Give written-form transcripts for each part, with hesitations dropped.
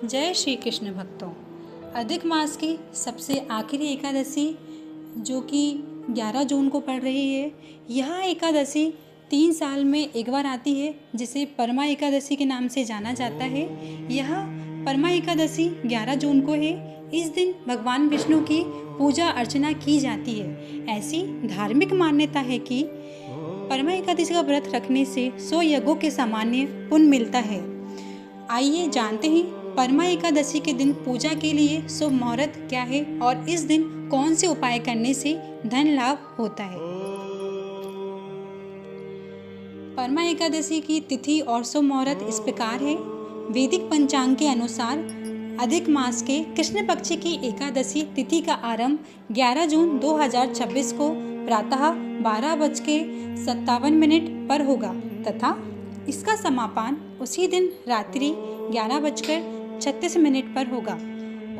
जय श्री कृष्ण भक्तों। अधिक मास की सबसे आखिरी एकादशी जो कि 11 जून को पड़ रही है, यह एकादशी 3 साल में एक बार आती है, जिसे परमा एकादशी के नाम से जाना जाता है। यह परमा एकादशी 11 जून को है। इस दिन भगवान विष्णु की पूजा अर्चना की जाती है। ऐसी धार्मिक मान्यता है कि परमा एकादशी का व्रत रखने से 100 यज्ञों के सामान्य पुण्य मिलता है। आइए जानते हैं परमा एकादशी के दिन पूजा के लिए शुभ मुहूर्त क्या है और इस दिन कौन से उपाय करने से धन लाभ होता है। परमा एकादशी की तिथि और शुभ मुहूर्त इस प्रकार है। वैदिक पंचांग के अनुसार अधिक मास के कृष्ण पक्ष की एकादशी तिथि का आरंभ 11 जून 2026 को प्रातः 12:57 पर होगा तथा इसका समापन उसी दिन रात्रि 11:36 पर होगा।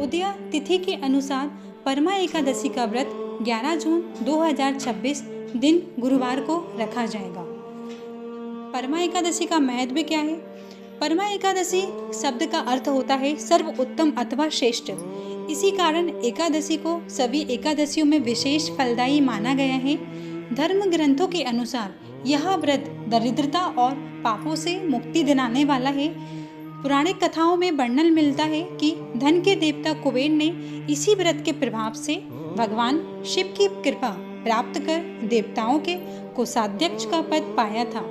उदय तिथि के अनुसार परमा एकादशी का व्रत 11 जून 2026 दिन गुरुवार को रखा जाएगा। परमा एकादशी का महत्व क्या है? परमा एकादशी शब्द का अर्थ होता है सर्वोत्तम अथवा श्रेष्ठ। इसी कारण एकादशी को सभी एकादशियों में विशेष फलदायी माना गया है। धर्म ग्रंथों के अनुसार यह व्रत दरिद्रता और पापों से मुक्ति दिलाने वाला है। पुराणिक कथाओं में वर्णन मिलता है कि धन के देवता कुबेर ने इसी व्रत के प्रभाव से भगवान शिव की कृपा प्राप्त कर देवताओं के कोषाध्यक्ष का पद पाया था।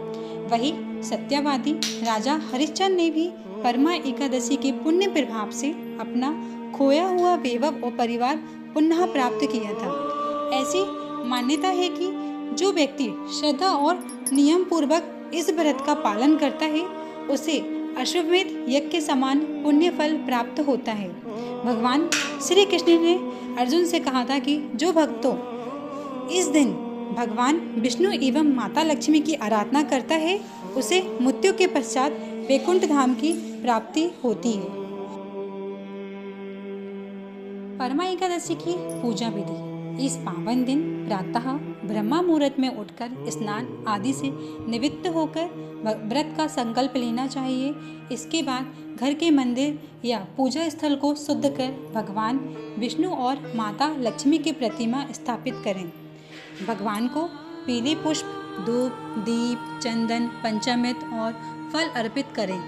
वही सत्यवादी राजा हरिश्चंद्र ने भी परमा एकादशी के पुण्य प्रभाव से अपना खोया हुआ वैभव और परिवार पुनः प्राप्त किया था। ऐसी मान्यता है कि जो व्यक्ति श्रद्धा और नियम पूर्वक इस व्रत का पालन करता है उसे अश्वमेध यज्ञ के समान पुण्य फल प्राप्त होता है। भगवान श्री कृष्ण ने अर्जुन से कहा था कि जो भक्तों इस दिन भगवान विष्णु एवं माता लक्ष्मी की आराधना करता है उसे मृत्यु के पश्चात वैकुंठ धाम की प्राप्ति होती है। परमा एकादशी की पूजा विधि। इस पावन दिन प्रातः ब्रह्मा मुहूर्त में उठकर स्नान आदि से निवृत्त होकर व्रत का संकल्प लेना चाहिए। इसके बाद घर के मंदिर या पूजा स्थल को शुद्ध कर भगवान विष्णु और माता लक्ष्मी की प्रतिमा स्थापित करें। भगवान को पीले पुष्प, धूप, दीप, चंदन, पंचामृत और फल अर्पित करें।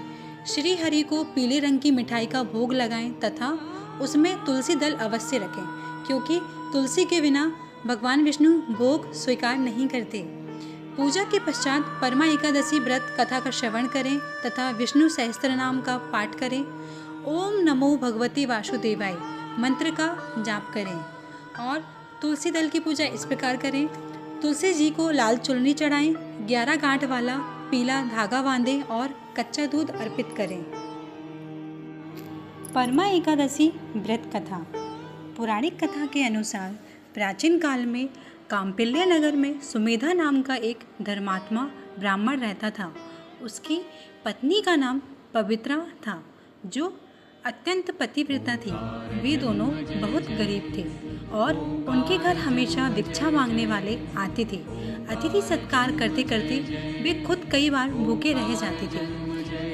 श्री हरि को पीले रंग की मिठाई का भोग लगाएं तथा उसमें तुलसी दल अवश्य रखें, क्योंकि तुलसी के बिना भगवान विष्णु भोग स्वीकार नहीं करते। पूजा के पश्चात परमा एकादशी व्रत कथा का श्रवण करें तथा विष्णु सहस्त्रनाम का पाठ करें। ओम नमो भगवते वासुदेवाय मंत्र का जाप करें और तुलसी दल की पूजा इस प्रकार करें। तुलसी जी को लाल चुनरी चढ़ाएं, 11 गांठ वाला पीला धागा बांधें और कच्चा दूध अर्पित करें। परमा एकादशी व्रत कथा। पौराणिक कथा के अनुसार प्राचीन काल में काम्पिल्य नगर में सुमेधा नाम का एक धर्मात्मा ब्राह्मण रहता था। उसकी पत्नी का नाम पवित्रा था, जो अत्यंत पतिव्रता थी। वे दोनों बहुत गरीब थे और उनके घर हमेशा भिक्षा मांगने वाले आते थे। अतिथि सत्कार करते करते वे खुद कई बार भूखे रह जाते थे।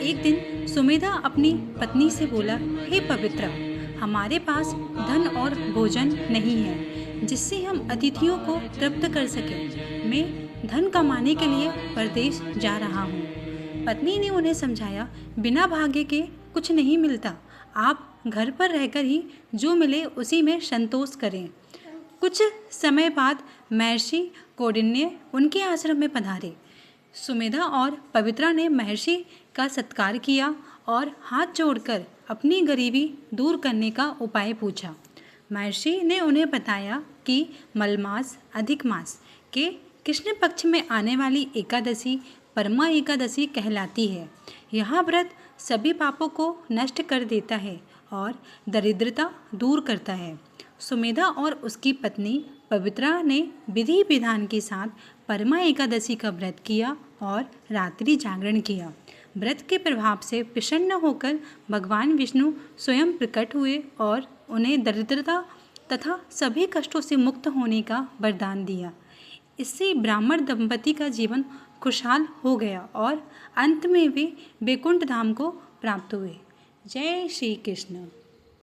एक दिन सुमेधा अपनी पत्नी से बोला, हे पवित्रा, हमारे पास धन और भोजन नहीं है जिससे हम अतिथियों को तृप्त कर सकें। मैं धन कमाने के लिए परदेश जा रहा हूँ। पत्नी ने उन्हें समझाया, बिना भाग्य के कुछ नहीं मिलता। आप घर पर रहकर ही जो मिले उसी में संतोष करें। कुछ समय बाद महर्षि कौंडिन्य उनके आश्रम में पधारे। सुमेधा और पवित्रा ने महर्षि का सत्कार किया और हाथ जोड़कर अपनी गरीबी दूर करने का उपाय पूछा। महर्षि ने उन्हें बताया कि मलमास अधिक मास के कृष्ण पक्ष में आने वाली एकादशी परमा एकादशी कहलाती है। यह व्रत सभी पापों को नष्ट कर देता है और दरिद्रता दूर करता है। सुमेधा और उसकी पत्नी पवित्रा ने विधि विधान के साथ परमा एकादशी का व्रत किया और रात्रि जागरण किया। व्रत के प्रभाव से प्रसन्न होकर भगवान विष्णु स्वयं प्रकट हुए और उन्हें दरिद्रता तथा सभी कष्टों से मुक्त होने का वरदान दिया। इससे ब्राह्मण दंपति का जीवन खुशहाल हो गया और अंत में वे वैकुंठ धाम को प्राप्त हुए। जय श्री कृष्ण।